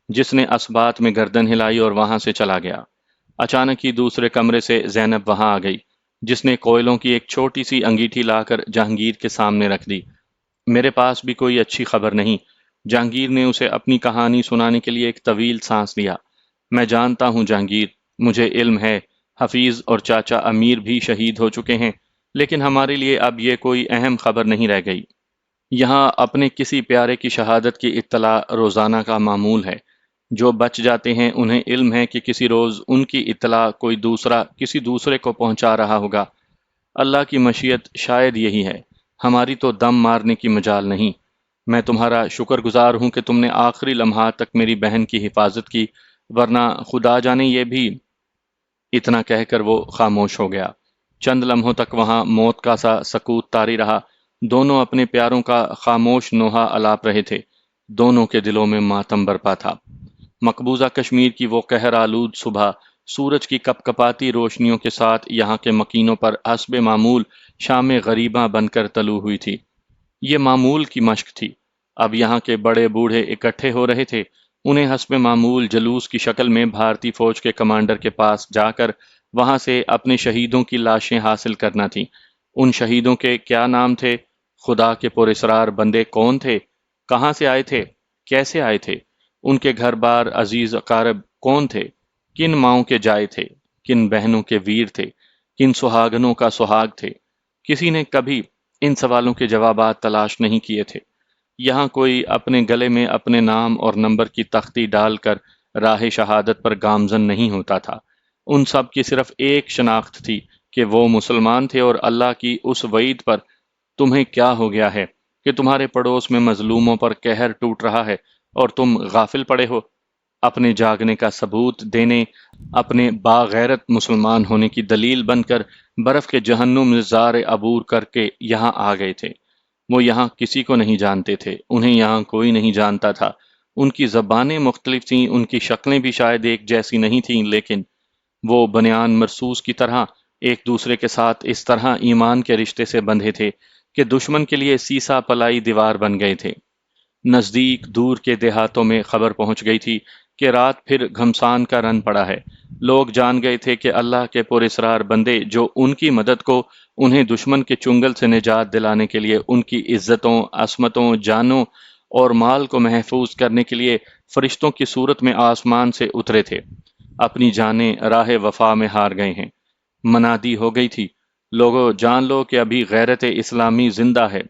[SPEAKER 1] جس نے اسبات میں گردن ہلائی اور وہاں سے چلا گیا۔ اچانک ہی دوسرے کمرے سے زینب وہاں آ گئی، جس نے کوئلوں کی ایک چھوٹی سی انگیٹھی لا کر جہانگیر کے سامنے رکھ دی۔ میرے پاس بھی کوئی اچھی خبر نہیں، جہانگیر نے اسے اپنی کہانی سنانے کے لیے ایک طویل سانس لیا۔ میں جانتا ہوں جہانگیر، مجھے علم ہے، حفیظ اور چاچا امیر بھی شہید ہو چکے ہیں، لیکن ہمارے لیے اب یہ کوئی اہم خبر نہیں رہ گئی۔ یہاں اپنے کسی پیارے کی شہادت کی اطلاع روزانہ کا معمول ہے۔ جو بچ جاتے ہیں انہیں علم ہے کہ کسی روز ان کی اطلاع کوئی دوسرا کسی دوسرے کو پہنچا رہا ہوگا۔ اللہ کی مشیت شاید یہی ہے، ہماری تو دم مارنے کی مجال نہیں۔ میں تمہارا شکر گزار ہوں کہ تم نے آخری لمحات تک میری بہن کی حفاظت کی، ورنہ خدا جانے یہ بھی۔ اتنا کہہ کر وہ خاموش ہو گیا۔ چند لمحوں تک وہاں موت کا سا سکوت طاری رہا۔ دونوں اپنے پیاروں کا خاموش نوحہ الاپ رہے تھے۔ دونوں کے دلوں میں ماتم برپا تھا۔ مقبوضہ کشمیر کی وہ قہر آلود صبح سورج کی کپ کپاتی روشنیوں کے ساتھ یہاں کے مکینوں پر حسب معمول شام غریباں بن کر طلوع ہوئی تھی۔ یہ معمول کی مشق تھی۔ اب یہاں کے بڑے بوڑھے اکٹھے ہو رہے تھے۔ انہیں حسب معمول جلوس کی شکل میں بھارتی فوج کے کمانڈر کے پاس جا کر وہاں سے اپنے شہیدوں کی لاشیں حاصل کرنا تھیں۔ ان شہیدوں کے کیا نام تھے؟ خدا کے پراسرار بندے کون تھے؟ کہاں سے آئے تھے؟ کیسے آئے تھے؟ ان کے گھر بار عزیز اقارب کون تھے؟ کن ماؤں کے جائے تھے؟ کن بہنوں کے ویر تھے؟ کن سہاگنوں کا سہاگ تھے؟ کسی نے کبھی ان سوالوں کے جوابات تلاش نہیں کیے تھے۔ یہاں کوئی اپنے گلے میں اپنے نام اور نمبر کی تختی ڈال کر راہ شہادت پر گامزن نہیں ہوتا تھا۔ ان سب کی صرف ایک شناخت تھی کہ وہ مسلمان تھے، اور اللہ کی اس وعید پر تمہیں کیا ہو گیا ہے کہ تمہارے پڑوس میں مظلوموں پر قہر ٹوٹ رہا ہے اور تم غافل پڑے ہو؟ اپنے جاگنے کا ثبوت دینے، اپنے باغیرت مسلمان ہونے کی دلیل بن کر برف کے جہنم زار عبور کر کے یہاں آ گئے تھے۔ وہ یہاں کسی کو نہیں جانتے تھے، انہیں یہاں کوئی نہیں جانتا تھا۔ ان کی زبانیں مختلف تھیں، ان کی شکلیں بھی شاید ایک جیسی نہیں تھیں، لیکن وہ بنیان مرصوص کی طرح ایک دوسرے کے ساتھ اس طرح ایمان کے رشتے سے بندھے تھے کہ دشمن کے لیے سیسا پلائی دیوار بن گئے تھے۔ نزدیک دور کے دیہاتوں میں خبر پہنچ گئی تھی کہ رات پھر گھمسان کا رن پڑا ہے۔ لوگ جان گئے تھے کہ اللہ کے پراسرار بندے جو ان کی مدد کو انہیں دشمن کے چنگل سے نجات دلانے کے لیے، ان کی عزتوں، عصمتوں، جانوں اور مال کو محفوظ کرنے کے لیے فرشتوں کی صورت میں آسمان سے اترے تھے، اپنی جانیں راہ وفا میں ہار گئے ہیں۔ منادی ہو گئی تھی، لوگوں جان لو کہ ابھی غیرت اسلامی زندہ ہے۔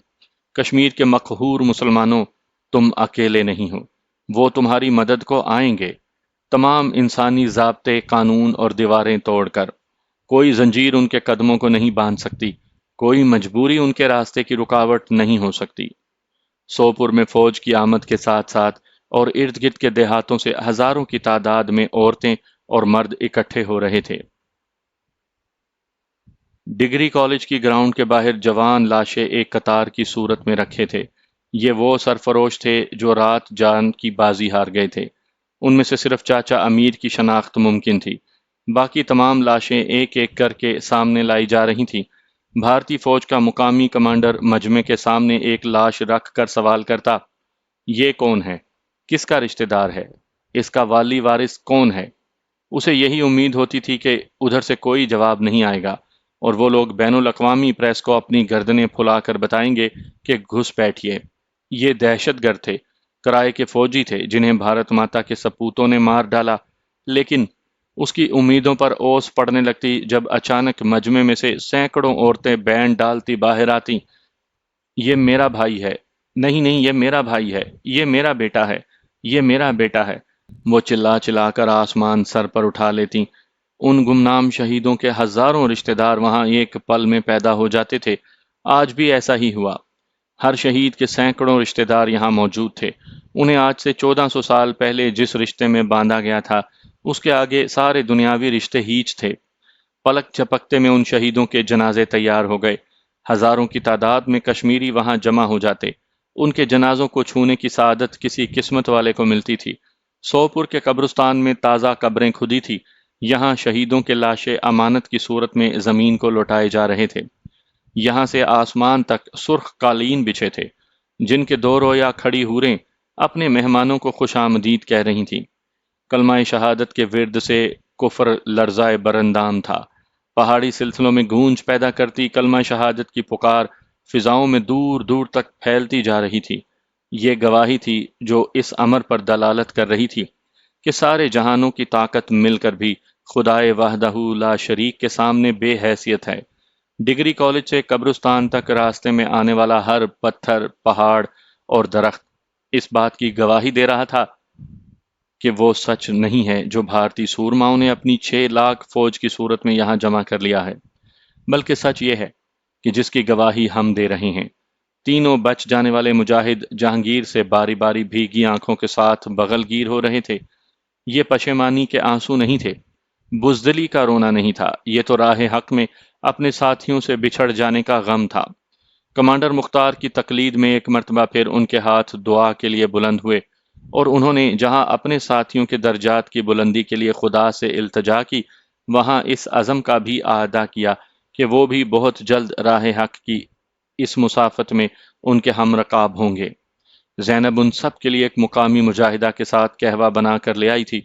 [SPEAKER 1] کشمیر کے مقہور مسلمانوں، تم اکیلے نہیں ہو، وہ تمہاری مدد کو آئیں گے، تمام انسانی ضابطے، قانون اور دیواریں توڑ کر۔ کوئی زنجیر ان کے قدموں کو نہیں باندھ سکتی، کوئی مجبوری ان کے راستے کی رکاوٹ نہیں ہو سکتی۔ سوپور میں فوج کی آمد کے ساتھ ساتھ اور ارد گرد کے دیہاتوں سے ہزاروں کی تعداد میں عورتیں اور مرد اکٹھے ہو رہے تھے۔ ڈگری کالج کی گراؤنڈ کے باہر جوان لاشیں ایک قطار کی صورت میں رکھے تھے۔ یہ وہ سرفروش تھے جو رات جان کی بازی ہار گئے تھے۔ ان میں سے صرف چاچا امیر کی شناخت ممکن تھی، باقی تمام لاشیں ایک ایک کر کے سامنے لائی جا رہی تھیں۔ بھارتی فوج کا مقامی کمانڈر مجمع کے سامنے ایک لاش رکھ کر سوال کرتا، یہ کون ہے؟ کس کا رشتہ دار ہے؟ اس کا والی وارث کون ہے؟ اسے یہی امید ہوتی تھی کہ ادھر سے کوئی جواب نہیں آئے گا، اور وہ لوگ بین الاقوامی پریس کو اپنی گردنیں پھلا کر بتائیں گے کہ گھس بیٹھیے۔ یہ دہشت گرد تھے، کرائے کے فوجی تھے جنہیں بھارت ماتا کے سپوتوں نے مار ڈالا۔ لیکن اس کی امیدوں پر اوس پڑنے لگتی جب اچانک مجمع میں سے سینکڑوں عورتیں بینڈ ڈالتی باہر آتی، یہ میرا بھائی ہے، نہیں نہیں یہ میرا بھائی ہے، یہ میرا بیٹا ہے، یہ میرا بیٹا ہے۔ وہ چلا چلا کر آسمان سر پر اٹھا لیتی۔ ان گمنام شہیدوں کے ہزاروں رشتہ دار وہاں ایک پل میں پیدا ہو جاتے تھے۔ آج بھی ایسا ہی ہوا۔ ہر شہید کے سینکڑوں رشتہ دار یہاں موجود تھے۔ انہیں آج سے 1400 سال پہلے جس رشتے میں باندھا گیا تھا، اس کے آگے سارے دنیاوی رشتے ہیچ تھے۔ پلک جھپکتے میں ان شہیدوں کے جنازے تیار ہو گئے۔ ہزاروں کی تعداد میں کشمیری وہاں جمع ہو جاتے۔ ان کے جنازوں کو چھونے کی سعادت کسی قسمت والے کو ملتی تھی۔ سوپور کے قبرستان میں تازہ قبریں کھدی تھی۔ یہاں شہیدوں کے لاشیں امانت کی صورت میں زمین کو لوٹائے جا رہے تھے۔ یہاں سے آسمان تک سرخ قالین بچھے تھے، جن کے دو رویا کھڑی حوریں اپنے مہمانوں کو خوش آمدید کہہ رہی تھیں۔ کلمہ شہادت کے ورد سے کفر لرزائے برندام تھا۔ پہاڑی سلسلوں میں گونج پیدا کرتی کلمہ شہادت کی پکار فضاؤں میں دور دور تک پھیلتی جا رہی تھی۔ یہ گواہی تھی جو اس امر پر دلالت کر رہی تھی کہ سارے جہانوں کی طاقت مل کر بھی خدائے وحدہ لا شریک کے سامنے بے حیثیت ہے۔ ڈگری کالج سے قبرستان تک راستے میں آنے والا ہر پتھر، پہاڑ اور درخت اس بات کی گواہی دے رہا تھا کہ وہ سچ نہیں ہے جو بھارتی سورماؤں نے اپنی 6 لاکھ فوج کی صورت میں یہاں جمع کر لیا ہے، بلکہ سچ یہ ہے کہ جس کی گواہی ہم دے رہے ہیں۔ تینوں بچ جانے والے مجاہد جہانگیر سے باری باری بھیگی آنکھوں کے ساتھ بغل گیر ہو رہے تھے۔ یہ پشیمانی کے آنسو نہیں تھے، بزدلی کا رونا نہیں تھا، یہ تو راہ حق میں اپنے ساتھیوں سے بچھڑ جانے کا غم تھا۔ کمانڈر مختار کی تقلید میں ایک مرتبہ پھر ان کے ہاتھ دعا کے لیے بلند ہوئے اور انہوں نے جہاں اپنے ساتھیوں کے درجات کی بلندی کے لیے خدا سے التجا کی، وہاں اس عزم کا بھی اعادہ کیا کہ وہ بھی بہت جلد راہ حق کی اس مسافت میں ان کے ہم رکاب ہوں گے۔ زینب ان سب کے لیے ایک مقامی مجاہدہ کے ساتھ قہوہ بنا کر لے آئی تھی۔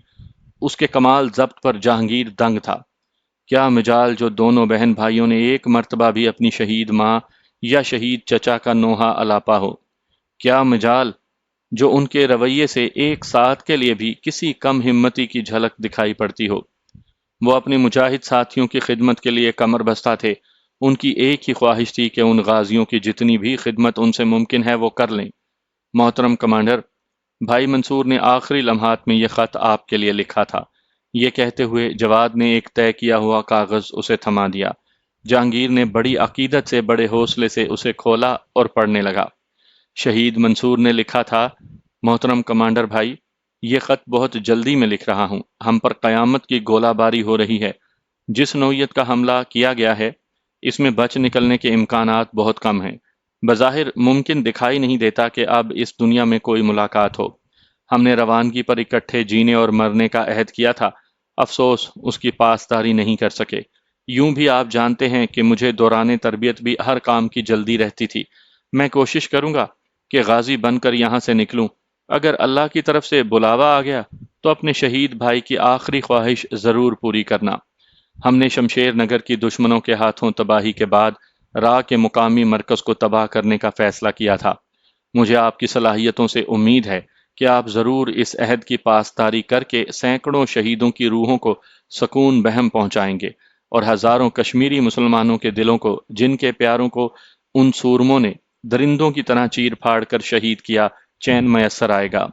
[SPEAKER 1] اس کے کمال ضبط پر جہانگیر دنگ تھا۔ کیا مجال جو دونوں بہن بھائیوں نے ایک مرتبہ بھی اپنی شہید ماں یا شہید چچا کا نوحہ الاپا ہو۔ کیا مجال جو ان کے رویے سے ایک ساتھ کے لیے بھی کسی کم ہمتی کی جھلک دکھائی پڑتی ہو۔ وہ اپنے مجاہد ساتھیوں کی خدمت کے لیے کمر بستہ تھے۔ ان کی ایک ہی خواہش تھی کہ ان غازیوں کی جتنی بھی خدمت ان سے ممکن ہے وہ کر لیں۔ محترم کمانڈر، بھائی منصور نے آخری لمحات میں یہ خط آپ کے لیے لکھا تھا۔ یہ کہتے ہوئے جواد نے ایک طے کیا ہوا کاغذ اسے تھما دیا۔ جہانگیر نے بڑی عقیدت سے بڑے حوصلے سے اسے کھولا اور پڑھنے لگا۔ شہید منصور نے لکھا تھا، محترم کمانڈر بھائی، یہ خط بہت جلدی میں لکھ رہا ہوں۔ ہم پر قیامت کی گولہ باری ہو رہی ہے۔ جس نوعیت کا حملہ کیا گیا ہے اس میں بچ نکلنے کے امکانات بہت کم ہیں۔ بظاہر ممکن دکھائی نہیں دیتا کہ اب اس دنیا میں کوئی ملاقات ہو۔ ہم نے روانگی پر اکٹھے جینے اور مرنے کا عہد کیا تھا، افسوس اس کی پاسداری نہیں کر سکے۔ یوں بھی آپ جانتے ہیں کہ مجھے دوران تربیت بھی ہر کام کی جلدی رہتی تھی۔ میں کوشش کروں گا کہ غازی بن کر یہاں سے نکلوں۔ اگر اللہ کی طرف سے بلاوا آ گیا تو اپنے شہید بھائی کی آخری خواہش ضرور پوری کرنا۔ ہم نے شمشیر نگر کی دشمنوں کے ہاتھوں تباہی کے بعد راہ کے مقامی مرکز کو تباہ کرنے کا فیصلہ کیا تھا۔ مجھے آپ کی صلاحیتوں سے امید ہے کہ آپ ضرور اس عہد کی پاسداری کر کے سینکڑوں شہیدوں کی روحوں کو سکون بہم پہنچائیں گے اور ہزاروں کشمیری مسلمانوں کے دلوں کو، جن کے پیاروں کو ان سورموں نے درندوں کی طرح چیر پھاڑ کر شہید کیا، چین میسر آئے گا۔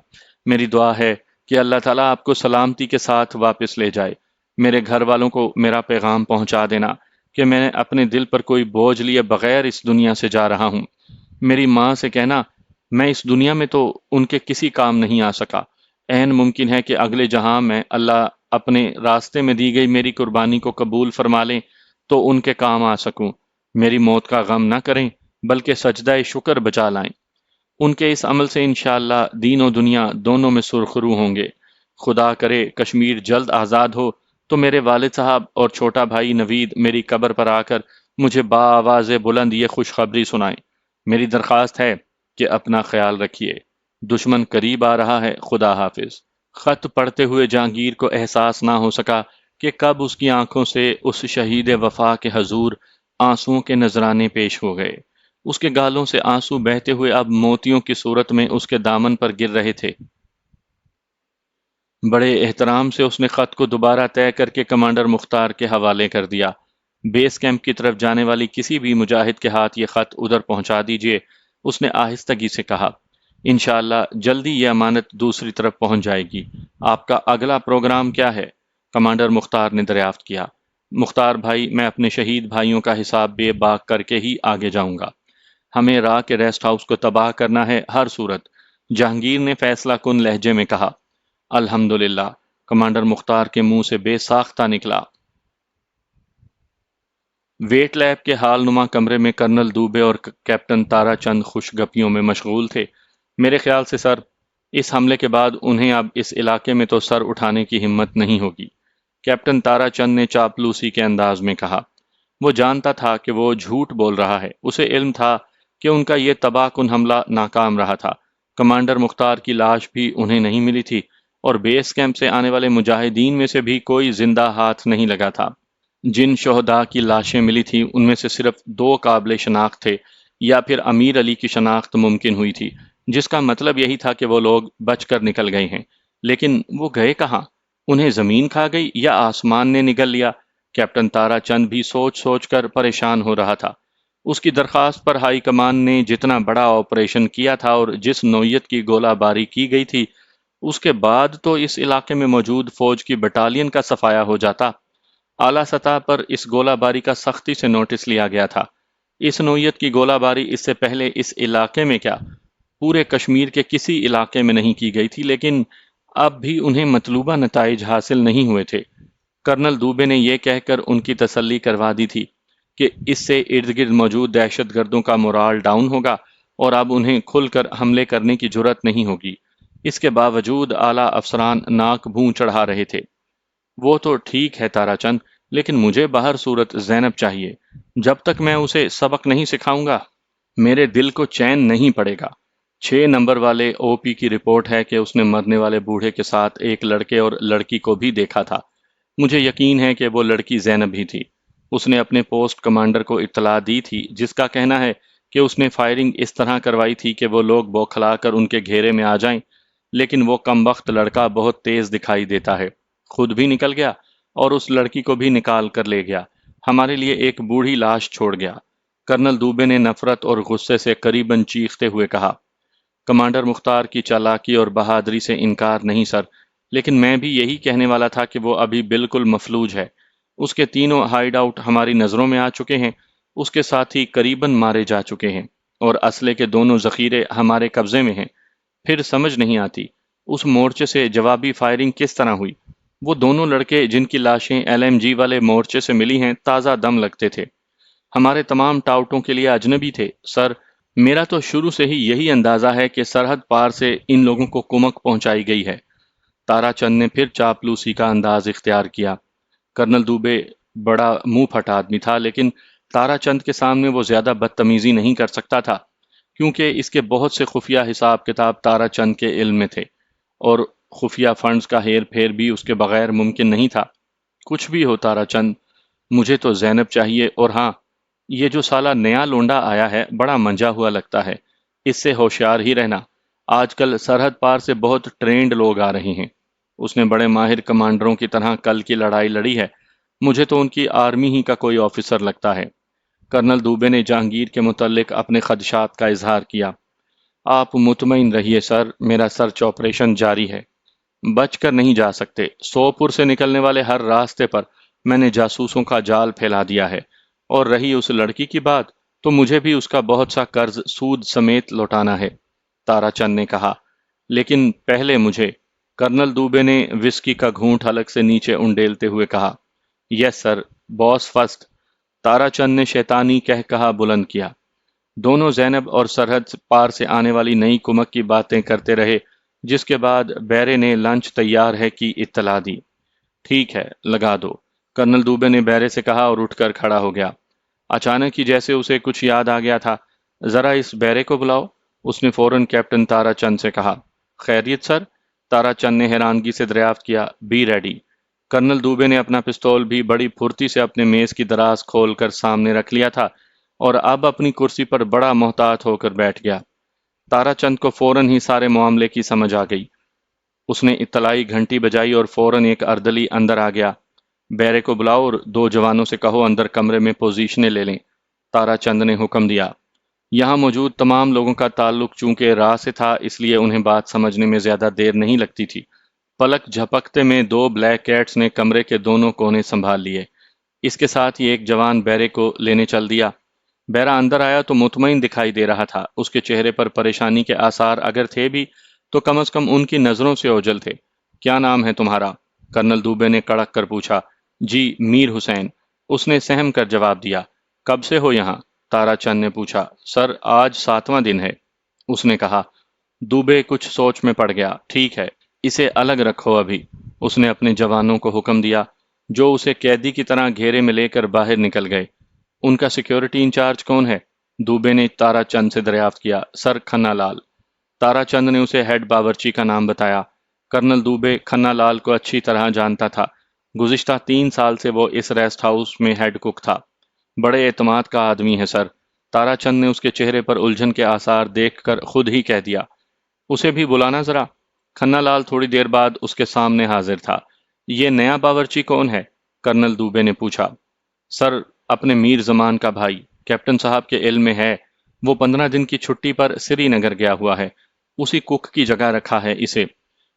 [SPEAKER 1] میری دعا ہے کہ اللہ تعالیٰ آپ کو سلامتی کے ساتھ واپس لے جائے۔ میرے گھر والوں کو میرا پیغام پہنچا دینا کہ میں اپنے دل پر کوئی بوجھ لیے بغیر اس دنیا سے جا رہا ہوں۔ میری ماں سے کہنا، میں اس دنیا میں تو ان کے کسی کام نہیں آ سکا۔ عین ممکن ہے کہ اگلے جہاں میں اللہ اپنے راستے میں دی گئی میری قربانی کو قبول فرما لیں تو ان کے کام آ سکوں۔ میری موت کا غم نہ کریں بلکہ سجدہ شکر بچا لائیں۔ ان کے اس عمل سے انشاءاللہ دین و دنیا دونوں میں سرخرو ہوں گے۔ خدا کرے کشمیر جلد آزاد ہو تو میرے والد صاحب اور چھوٹا بھائی نوید میری قبر پر آ کر مجھے بآواز بلند یہ خوشخبری سنائیں۔ میری درخواست ہے کہ اپنا خیال رکھیے۔ دشمن قریب آ رہا ہے۔ خدا حافظ۔ خط پڑھتے ہوئے جہانگیر کو احساس نہ ہو سکا کہ کب اس کی آنکھوں سے اس شہید وفا کے حضور آنسوؤں کے نذرانے پیش ہو گئے۔ اس کے گالوں سے آنسو بہتے ہوئے اب موتیوں کی صورت میں اس کے دامن پر گر رہے تھے۔ بڑے احترام سے اس نے خط کو دوبارہ طے کر کے کمانڈر مختار کے حوالے کر دیا۔ بیس کیمپ کی طرف جانے والی کسی بھی مجاہد کے ہاتھ یہ خط ادھر پہنچا دیجئے، اس نے آہستگی سے کہا۔ انشاءاللہ جلدی یہ امانت دوسری طرف پہنچ جائے گی۔ آپ کا اگلا پروگرام کیا ہے؟ کمانڈر مختار نے دریافت کیا۔ مختار بھائی، میں اپنے شہید بھائیوں کا حساب بے باک کر کے ہی آگے جاؤں گا۔ ہمیں راہ کے ریسٹ ہاؤس کو تباہ کرنا ہے ہر صورت، جہانگیر نے فیصلہ کن لہجے میں کہا۔ الحمدللہ، کمانڈر مختار کے منہ سے بے ساختہ نکلا۔ ویٹ لیب کے حال نما کمرے میں کرنل دوبے اور کیپٹن تارا چند خوش گپیوں میں مشغول تھے۔ میرے خیال سے سر، اس حملے کے بعد انہیں اب اس علاقے میں تو سر اٹھانے کی ہمت نہیں ہوگی، کیپٹن تارا چند نے چاپلوسی کے انداز میں کہا۔ وہ جانتا تھا کہ وہ جھوٹ بول رہا ہے، اسے علم تھا کہ ان کا یہ تباہ کن حملہ ناکام رہا تھا۔ کمانڈر مختار کی لاش بھی انہیں نہیں ملی تھی اور بیس کیمپ سے آنے والے مجاہدین میں سے بھی کوئی زندہ ہاتھ نہیں لگا تھا۔ جن شہداء کی لاشیں ملی تھیں ان میں سے صرف 2 قابل شناخت تھے، یا پھر امیر علی کی شناخت ممکن ہوئی تھی، جس کا مطلب یہی تھا کہ وہ لوگ بچ کر نکل گئے ہیں۔ لیکن وہ گئے کہاں؟ انہیں زمین کھا گئی یا آسمان نے نگل لیا؟ کیپٹن تارا چند بھی سوچ سوچ کر پریشان ہو رہا تھا۔ اس کی درخواست پر ہائی کمان نے جتنا بڑا آپریشن کیا تھا اور جس نوعیت کی گولہ باری کی گئی تھی، اس کے بعد تو اس علاقے میں موجود فوج کی بٹالین کا صفایا ہو جاتا۔ اعلیٰ سطح پر اس گولہ باری کا سختی سے نوٹس لیا گیا تھا۔ اس نوعیت کی گولہ باری اس سے پہلے اس علاقے میں کیا پورے کشمیر کے کسی علاقے میں نہیں کی گئی تھی، لیکن اب بھی انہیں مطلوبہ نتائج حاصل نہیں ہوئے تھے۔ کرنل دوبے نے یہ کہہ کر ان کی تسلی کروا دی تھی کہ اس سے ارد گرد موجود دہشت گردوں کا مورال ڈاؤن ہوگا اور اب انہیں کھل کر حملے کرنے کی جرأت نہیں ہوگی۔ اس کے باوجود اعلیٰ افسران ناک بھوں چڑھا رہے تھے۔ وہ تو ٹھیک ہے تارا چند، لیکن مجھے باہر صورت زینب چاہیے۔ جب تک میں اسے سبق نہیں سکھاؤں گا میرے دل کو چین نہیں پڑے گا۔ 6 نمبر والے او پی کی رپورٹ ہے کہ اس نے مرنے والے بوڑھے کے ساتھ ایک لڑکے اور لڑکی کو بھی دیکھا تھا۔ مجھے یقین ہے کہ وہ لڑکی زینب ہی تھی۔ اس نے اپنے پوسٹ کمانڈر کو اطلاع دی تھی، جس کا کہنا ہے کہ اس نے فائرنگ اس طرح کروائی تھی کہ وہ لوگ بوکھلا کر ان کے گھیرے میں آ جائیں، لیکن وہ کم وقت لڑکا بہت تیز دکھائی دیتا ہے، خود بھی نکل گیا اور اس لڑکی کو بھی نکال کر لے گیا، ہمارے لیے ایک بوڑھی لاش چھوڑ گیا۔ کرنل دوبے نے نفرت اور غصے سے قریباً چیختے ہوئے کہا، کمانڈر مختار کی چالاکی اور بہادری سے انکار نہیں سر، لیکن میں بھی یہی کہنے والا تھا کہ وہ ابھی بالکل مفلوج ہے۔ اس کے تینوں ہائیڈ آؤٹ ہماری نظروں میں آ چکے ہیں، اس کے ساتھی قریباً مارے جا چکے ہیں اور اسلحے کے دونوں ذخیرے ہمارے قبضے میں ہیں۔ پھر سمجھ نہیں آتی اس مورچے سے جوابی فائرنگ کس طرح ہوئی۔ وہ دونوں لڑکے جن کی لاشیں ایل ایم جی والے مورچے سے ملی ہیں تازہ دم لگتے تھے، ہمارے تمام ٹاؤٹوں کے لیے اجنبی تھے سر۔ میرا تو شروع سے ہی یہی اندازہ ہے کہ سرحد پار سے ان لوگوں کو کمک پہنچائی گئی ہے۔ تارا چند نے پھر چاپلوسی کا انداز اختیار کیا۔ کرنل دوبے بڑا منہ پھٹ آدمی تھا، لیکن تارا چند کے سامنے وہ زیادہ بدتمیزی نہیں کر سکتا تھا، کیونکہ اس کے بہت سے خفیہ حساب کتاب تارا چند کے علم میں تھے، اور خفیہ فنڈز کا ہیر پھیر بھی اس کے بغیر ممکن نہیں تھا۔ کچھ بھی ہو تارا چند، مجھے تو زینب چاہیے، اور ہاں، یہ جو سالہ نیا لونڈا آیا ہے بڑا منجا ہوا لگتا ہے، اس سے ہوشیار ہی رہنا۔ آج کل سرحد پار سے بہت ٹرینڈ لوگ آ رہے ہیں۔ اس نے بڑے ماہر کمانڈروں کی طرح کل کی لڑائی لڑی ہے، مجھے تو ان کی آرمی ہی کا کوئی آفیسر لگتا ہے۔ کرنل دوبے نے جہانگیر کے متعلق اپنے خدشات کا اظہار کیا۔ آپ مطمئن رہیے سر، میرا سرچ آپریشن جاری ہے۔ بچ کر نہیں جا سکتے۔ سوپور سے نکلنے والے ہر راستے پر میں نے جاسوسوں کا جال پھیلا دیا ہے، اور رہی اس لڑکی کی بات، تو مجھے بھی اس کا بہت سا قرض سود سمیت لوٹانا ہے، تارا چند نے کہا۔ لیکن پہلے مجھے، کرنل دوبے نے وسکی کا گھونٹ حلق سے نیچے انڈیلتے ہوئے کہا۔ یس سر، باس فرسٹ، تارا چند نے شیطانی کہا بلند کیا۔ دونوں زینب اور سرحد پار سے آنے والی نئی کمک کی باتیں کرتے رہے، جس کے بعد بیرے نے لنچ تیار ہے کی اطلاع دی۔ ٹھیک ہے، لگا دو، کرنل دوبے نے بیرے سے کہا اور اٹھ کر کھڑا ہو گیا۔ اچانک ہی جیسے اسے کچھ یاد آ گیا تھا، ذرا اس بیرے کو بلاؤ، اس نے فوراً کیپٹن تارا چند سے کہا۔ خیریت سر؟ تارا چند نے حیرانگی سے دریافت کیا۔ Be ready. کرنل دوبے نے اپنا پستول بھی بڑی پھرتی سے اپنے میز کی دراز کھول کر سامنے رکھ لیا تھا اور اب اپنی کرسی پر بڑا محتاط ہو کر بیٹھ گیا۔ تارا چند کو فوراً ہی سارے معاملے کی سمجھ آ گئی۔ اس نے اطلاعی گھنٹی بجائی اور فوراً ایک اردلی اندر آ گیا۔ بیرے کو بلاؤ اور 2 جوانوں سے کہو اندر کمرے میں پوزیشنیں لے لیں، تارا چند نے حکم دیا۔ یہاں موجود تمام لوگوں کا تعلق چونکہ راہ سے تھا، اس لیے انہیں بات سمجھنے میں زیادہ دیر نہیں لگتی تھی۔ پلک جھپکتے میں 2 بلیک کیٹس نے کمرے کے دونوں کونے سنبھال لیے۔ اس کے ساتھ ہی ایک جوان بیرے کو لینے چل دیا۔ بیرا اندر آیا تو مطمئن دکھائی دے رہا تھا۔ اس کے چہرے پر پریشانی کے آثار اگر تھے بھی تو کم از کم ان کی نظروں سے اوجھل تھے۔ کیا نام ہے تمہارا؟ کرنل دوبے نے کڑک کر پوچھا۔ جی، میر حسین، اس نے سہم کر جواب دیا۔ کب سے ہو یہاں؟ تارا چند نے پوچھا۔ سر، آج 7واں دن ہے، اس نے کہا۔ دوبے کچھ سوچ میں پڑ گیا۔ ٹھیک ہے، اسے الگ رکھو ابھی، اس نے اپنے جوانوں کو حکم دیا، جو اسے قیدی کی طرح گھیرے میں لے کر باہر نکل گئے۔ ان کا سیکیورٹی انچارج کون ہے؟ دوبے نے تارا چند سے دریافت کیا۔ سر، کھنا لال۔ تارا چند نے اسے ہیڈ باورچی کا نام بتایا۔ کرنل دوبے کھنا لال کو اچھی طرح جانتا تھا۔ گزشتہ 3 سال سے وہ اس ریسٹ ہاؤس میں ہیڈ کک تھا۔ بڑے اعتماد کا آدمی ہے سر، تارا چند نے اس کے چہرے پر الجھن کے آثار دیکھ کر خود ہی کہہ دیا۔ اسے بھی بلانا ذرا۔ کھنا لال تھوڑی دیر بعد اس کے سامنے حاضر تھا۔ یہ نیا باورچی کون ہے؟ کرنل دوبے نے پوچھا۔ سر، اپنے میر زمان کا بھائی، کیپٹن صاحب کے علم میں ہے۔ وہ 15 دن کی چھٹی پر سری نگر گیا ہوا ہے۔ اسی کک کی جگہ رکھا ہے اسے۔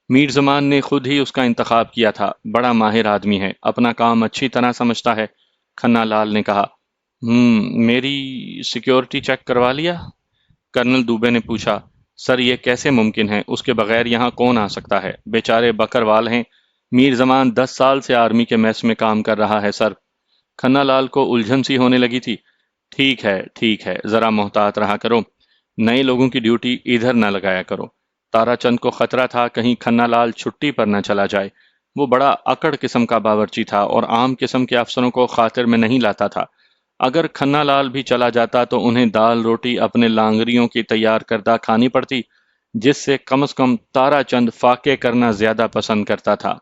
[SPEAKER 1] میر زمان نے خود ہی اس کا انتخاب کیا تھا۔ بڑا ماہر آدمی ہے، اپنا کام اچھی طرح سمجھتا ہے۔ کھنا لال نے کہا۔ میری سیکیورٹی چیک کروا لیا؟ کرنل دوبے نے پوچھا۔ سر، یہ کیسے ممکن ہے؟ اس کے بغیر یہاں کون آ سکتا ہے؟ بیچارے بکروال ہیں۔ میر زمان 10 سال سے آرمی کے میس میں کام کر رہا ہے سر۔ کھنا لال کو الجھن سی ہونے لگی تھی۔ ٹھیک ہے، ذرا محتاط رہا کرو۔ نئے لوگوں کی ڈیوٹی ادھر نہ لگایا کرو۔ تارا چند کو خطرہ تھا کہیں کھنا لال چھٹی پر نہ چلا جائے۔ وہ بڑا اکڑ قسم کا باورچی تھا اور عام قسم کے افسروں کو خاطر میں نہیں لاتا تھا۔ اگر کھنا لال بھی چلا جاتا تو انہیں دال روٹی اپنے لانگریوں کی تیار کردہ کھانی پڑتی، جس سے کم از کم تارا چند فاقے کرنا زیادہ پسند کرتا تھا۔